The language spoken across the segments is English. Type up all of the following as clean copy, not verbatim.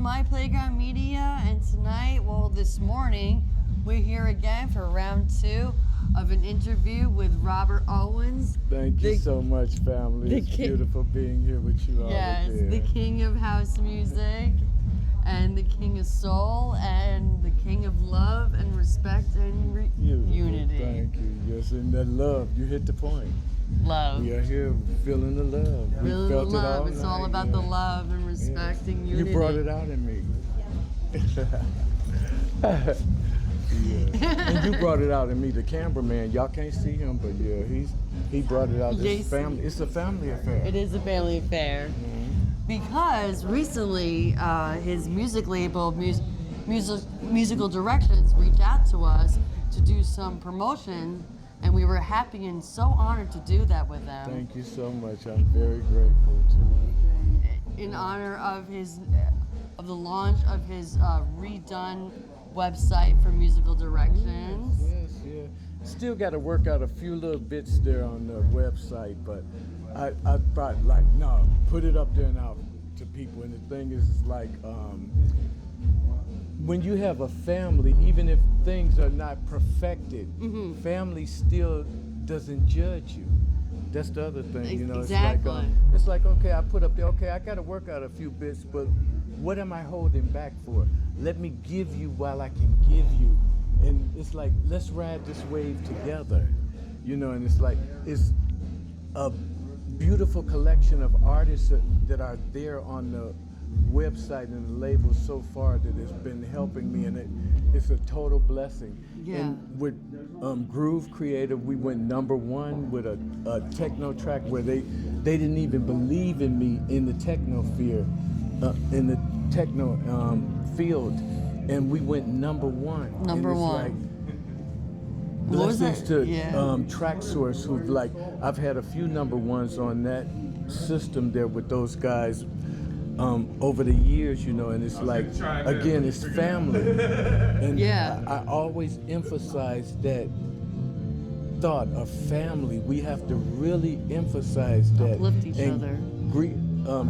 MyPlayground Media, and tonight, well, this morning, we're here again for round 2 of an interview with Robert Owens. Thank you so much, family. It's beautiful being here with you all. Yes, the king of house music, and the king of soul, and the king of love and respect and unity. Thank you. Yes, and that love, you hit the point. Love. We are here feeling the love. Feeling we felt the love. it all It's night. all about the love and respect and unity. You brought it out in me. And you brought it out in me, the cameraman. Y'all can't see him, but yeah, he brought it out. This family. It's a family affair. It is a family affair. Because recently, his music label, Musical Directions, reached out to us to do some promotion, and we were happy and so honored to do that with them. Thank you so much. I'm very grateful too. In honor of the launch of his redone website for Musical Directions. Yes, yeah. Still got to work out a few little bits there on the website, but I thought, like, no, put it up there and out to people. And the thing is, like, when you have a family, even if things are not perfected, family still doesn't judge you. That's the other thing, you know. Exactly. It's like, okay, I put up there, okay, I got to work out a few bits, but what am I holding back for? Let me give you while I can give you. And it's like, let's ride this wave together, you know. And it's like, it's a beautiful collection of artists that are there on the website and the label so far that has been helping me, and it's a total blessing. Yeah. And with Groovecreator, we went #1 with a techno track where they didn't even believe in me in the techno field, field, and we went #1. Number one. Like, blessings to TrackSource, who've, like, I've had a few #1s on that system there with those guys over the years, you know, and it's like, again, it's family. And I always emphasize that thought of family. We have to really emphasize that. Uplift each and other.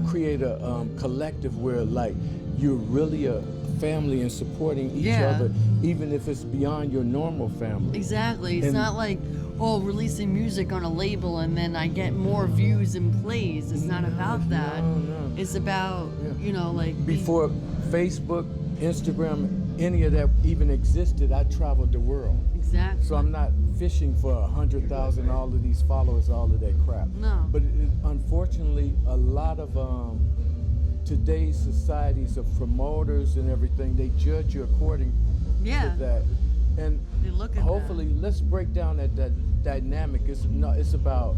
Create a collective where, like, you're really a family and supporting each other, even if it's beyond your normal family. Exactly. It's not like, releasing music on a label and then I get more views and plays. It's not about that. No. It's about, you know, like... Before Facebook, Instagram, any of that even existed, I traveled the world. Exactly. So I'm not fishing for 100,000, all of these followers, all of that crap. No. But unfortunately, a lot of today's societies of promoters and everything, they judge you according to that. And they look at hopefully, let's break down that dynamic. It's about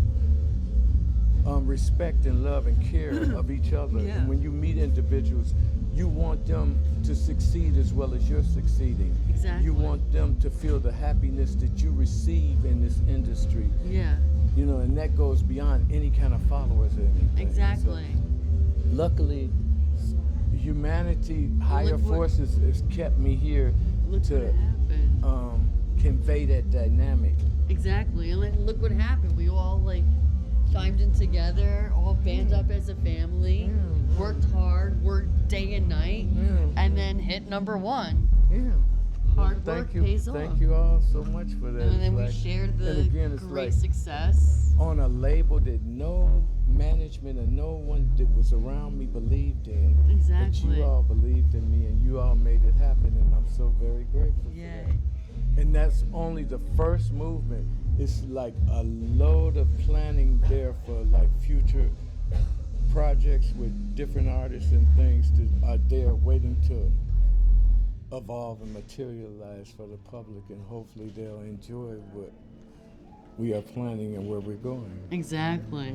respect and love and care of each other. And when you meet individuals, you want them to succeed as well as you're succeeding. Exactly. You want them to feel the happiness that you receive in this industry. Yeah. You know, and that goes beyond any kind of followers or anything. Exactly. So, luckily, humanity, higher forces has kept me here to convey that dynamic. Exactly. And look what happened. We all, like, chimed in together, all band up as a family, worked hard, worked day and night, and then hit #1. Yeah. Hard work pays off. Thank you all so much for that. And then we shared the great success. On a label that no management or no one that was around me believed in. Exactly. But you all believed in me and you all made it happen, and I'm so very grateful for that. And that's only the first movement. It's like a load of planning there for, like, future projects with different artists and things that are there waiting to evolve and materialize for the public, and hopefully they'll enjoy what we are planning and where we're going. Exactly.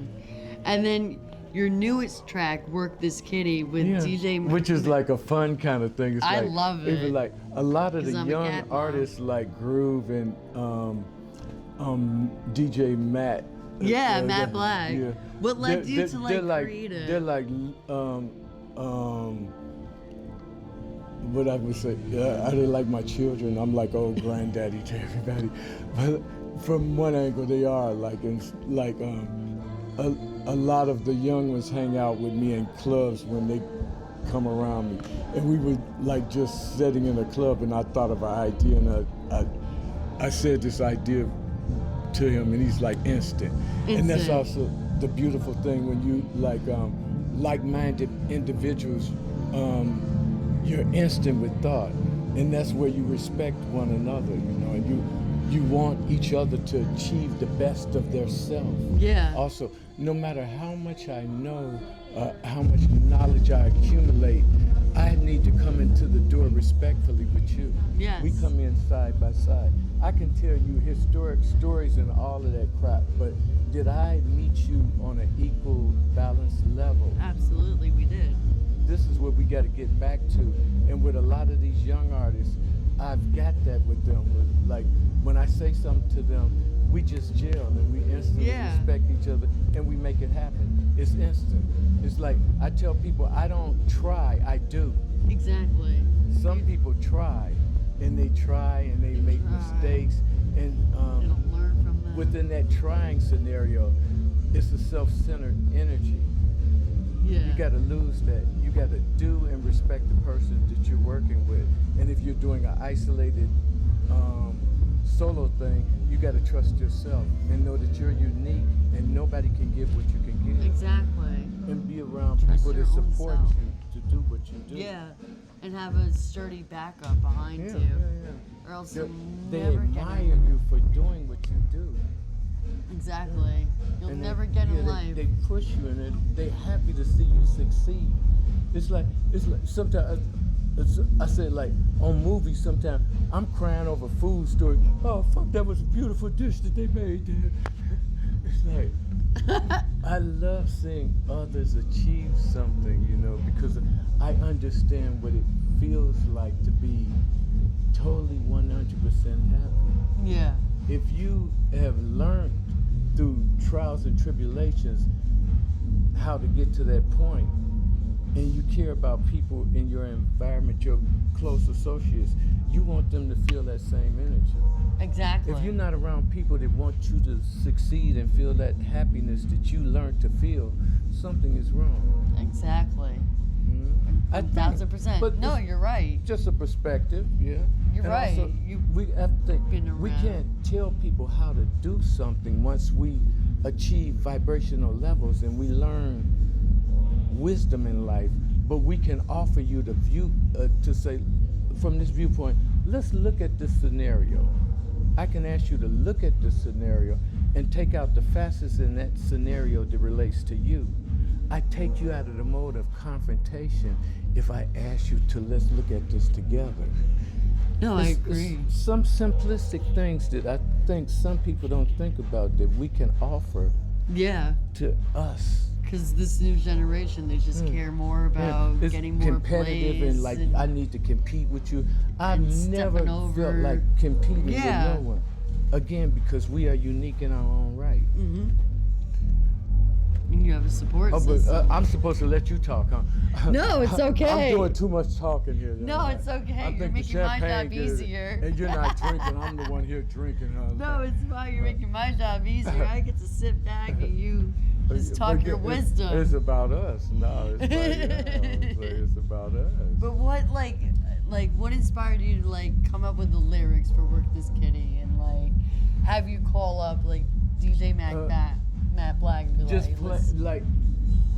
And then your newest track, Work This Kitty, with DJ... Which is like a fun kind of thing. It's I like, love it. Even like a lot of the young artists like Groove and DJ Matt. Matt Black. Yeah. What led you to, like, create it? They're like, what I would say, I didn't like my children. I'm like old granddaddy to everybody. But from one angle, they are like, a lot of the young ones hang out with me in clubs when they come around me, and we were like just sitting in a club, and I thought of an idea, and I said this idea to him, and he's like instant. And that's also the beautiful thing when you like-minded individuals, you're instant with thought, and that's where you respect one another, you know, and you want each other to achieve the best of their self. Yeah. Also, no matter how much I know, how much knowledge I accumulate, I need to come into the door respectfully with you. Yes. We come in side by side. I can tell you historic stories and all of that crap, but did I meet you on an equal, balanced level? Absolutely, we did. This is what we got to get back to. And with a lot of these young artists, I've got that with them. Like, when I say something to them, we just gel and we instantly respect each other and we make it happen. It's instant. It's like, I tell people, I don't try, I do. Exactly. Some people try and they make mistakes, and they don't learn from them. within that trying scenario, it's a self-centered energy. Yeah. You got to lose that. You got to do and respect the person that you're working with. And if you're doing an isolated solo thing, you got to trust yourself and know that you're unique and nobody can give what you can give. Exactly. And be around Trust people your that own support self. you to do what you do. Yeah, and have a sturdy backup behind you, or else you'll They never get admire it. you for doing what you do. Exactly. You'll And never get in life. They push you, and they're happy to see you succeed. It's like sometimes I say, like, on movies sometimes I'm crying over food stories. Oh fuck, that was a beautiful dish that they made there. It's like I love seeing others achieve something, you know, because I understand what it feels like to be totally 100% happy. Yeah. If you have learned through trials and tribulations how to get to that point, and you care about people in your environment, your close associates, you want them to feel that same energy. Exactly. If you're not around people that want you to succeed and feel that happiness that you learned to feel, something is wrong. Exactly. Mm-hmm. 1,000%. But no, you're right. Just a perspective, yeah. You're And right. Also, we have to think, we can't tell people how to do something once we achieve vibrational levels and we learn wisdom in life, but we can offer you the view to say, from this viewpoint, let's look at this scenario. I can ask you to look at this scenario and take out the facets in that scenario that relates to you. I take you out of the mode of confrontation if I ask you to let's look at this together. No, I agree. Some simplistic things that I think some people don't think about that we can offer to us. Because this new generation, they just care more about it's getting more competitive plays and like I need to compete with you. I've never felt like competing with no one. Again, because we are unique in our own right. Mm-hmm. And you have a support system. But I'm supposed to let you talk, huh? No, it's okay. I'm doing too much talking here. No, it's okay. You're making my job easier. And you're not drinking. I'm the one here drinking, huh? No, it's fine. You're making my job easier. I get to sit back and you just talk your wisdom. It's about us. No, it's it's about us. But what, like, what inspired you to, like, come up with the lyrics for Work This Kitty and, like, have you call up, like, DJ Matt Black and be just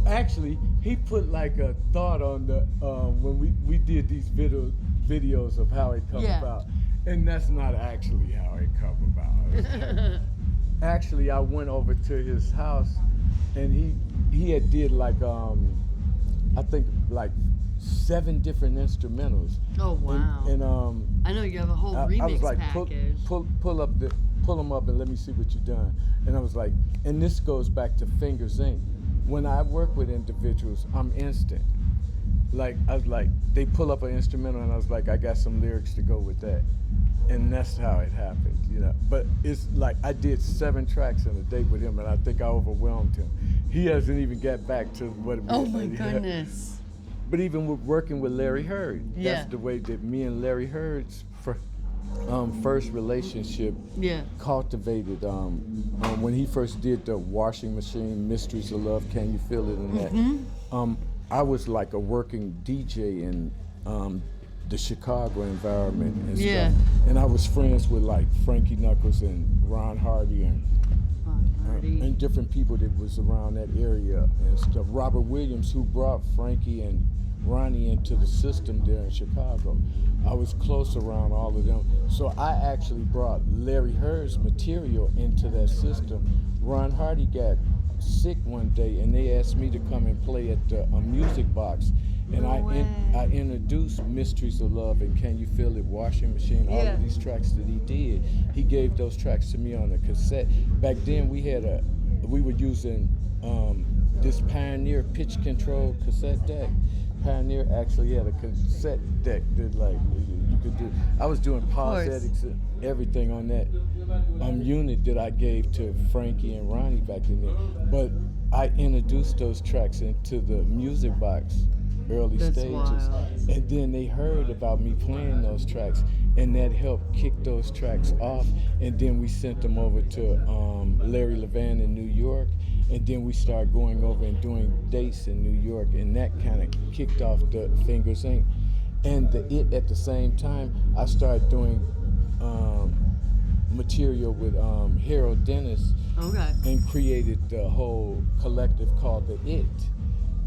actually, he put like a thought on the when we did these videos of how it come about, and that's not actually how it come about. Actually, I went over to his house, and he had did like I think like 7 different instrumentals. Oh wow! And I know you have a whole remix I was like, package. Pull them up and let me see what you've done. And I was like, and this goes back to Fingers Inc. When I work with individuals, I'm instant. Like, I was like, they pull up an instrumental and I was like, I got some lyrics to go with that. And that's how it happened, you know. But it's like, I did 7 tracks in a day with him and I think I overwhelmed him. He hasn't even got back to what it was. Oh my goodness. But even with working with Larry Heard, that's the way that me and Larry Heard's first relationship cultivated. When he first did the Washing Machine, Mysteries of Love, Can You Feel It, and that. I was like a working DJ in the Chicago environment and Yeah. stuff. And I was friends with like Frankie Knuckles and Ron Hardy and different people that was around that area and stuff. Robert Williams, who brought Frankie and Ronnie into the system there in Chicago. I was close around all of them. So I actually brought Larry Heard's material into that system. Ron Hardy got sick one day and they asked me to come and play at the Music Box. And I introduced Mysteries of Love and Can You Feel It, Washing Machine, all of these tracks that he did. He gave those tracks to me on a cassette. Back then we were using this Pioneer pitch control cassette deck. Pioneer actually had a cassette deck that like you could do. I was doing prosthetics and everything on that unit that I gave to Frankie and Ronnie back in there. But I introduced those tracks into the Music Box early stages. Wild. And then they heard about me playing those tracks and that helped kick those tracks off. And then we sent them over to Larry Levan in New York. And then we started going over and doing dates in New York, and that kind of kicked off the Fingers Inc. And at the same time, I started doing material with Harold Dennis and created the whole collective called The It.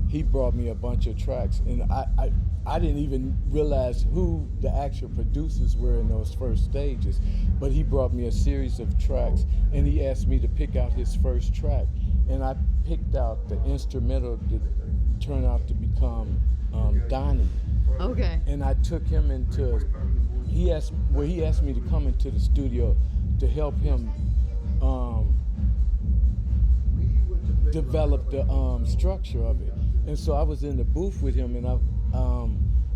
He brought me a bunch of tracks, and I didn't even realize who the actual producers were in those first stages, but he brought me a series of tracks, and he asked me to pick out his first track. And I picked out the instrumental that turned out to become Donnie. Okay. And I took him he asked me to come into the studio to help him develop the structure of it. And so I was in the booth with him, and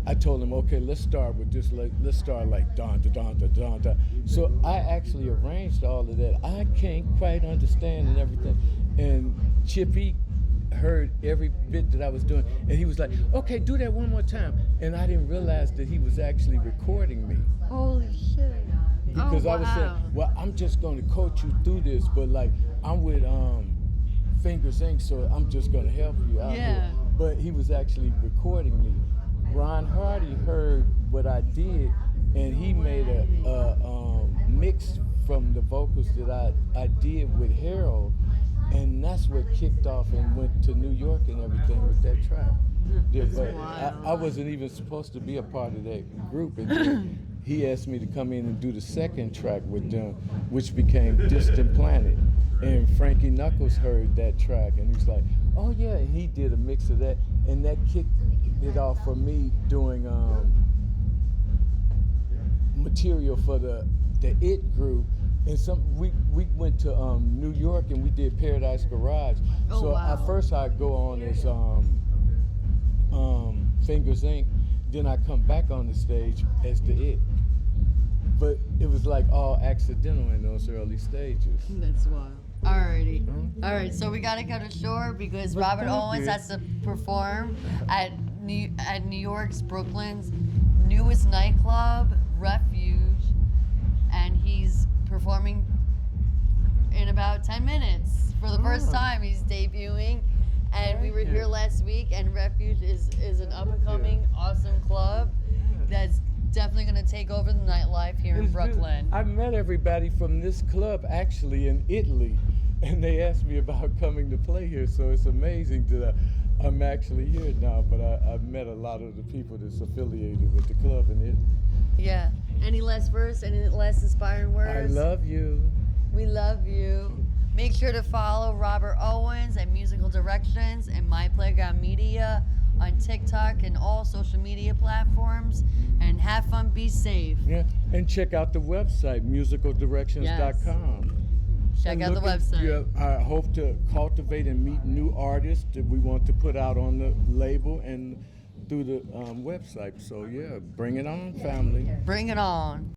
I told him, okay, let's start with this. Let's start like don da don da don da. So I actually arranged all of that. I can't quite understand and everything. And Chippy heard every bit that I was doing, and he was like, okay, do that one more time. And I didn't realize that he was actually recording me. Holy shit. Because I was saying, well, I'm just going to coach you through this, but like I'm with Fingers Inc., so I'm just going to help you out here. But he was actually recording me. Ron Hardy heard what I did, and he made a mix from the vocals that I did with Harold, and that's what kicked off and went to New York and everything with that track. Yeah, but I wasn't even supposed to be a part of that group, and then he asked me to come in and do the second track with them, which became Distant Planet. And Frankie Knuckles heard that track, and he's like, oh yeah, and he did a mix of that, and that kicked it off for me doing material for the It group. And we went to New York and we did Paradise Garage. At first I'd go on as Fingers Inc., then I come back on the stage as the It. But it was like all accidental in those early stages. That's wild. Alrighty. All right, so we gotta go to shore because Robert Owens has to perform at New York's Brooklyn's newest nightclub, Refuge, and he's performing in about 10 minutes for the first time. He's debuting, and we were here last week. And Refuge is an up and coming, awesome club that's definitely going to take over the nightlife here in Brooklyn. I met everybody from this club actually in Italy, and they asked me about coming to play here, so it's amazing that I'm actually here now, but I've met a lot of the people that's affiliated with the club in Italy. Yeah. Any last verse, any last inspiring words? I love you. We love you. Make sure to follow Robert Owens at Musical Directions and MyPlayground Media on TikTok and all social media platforms. And have fun, be safe. Yeah, and check out the website, musicaldirections.com. Check out the website. I hope to cultivate and meet new artists that we want to put out on the label and through the website. So yeah, bring it on, family. Bring it on.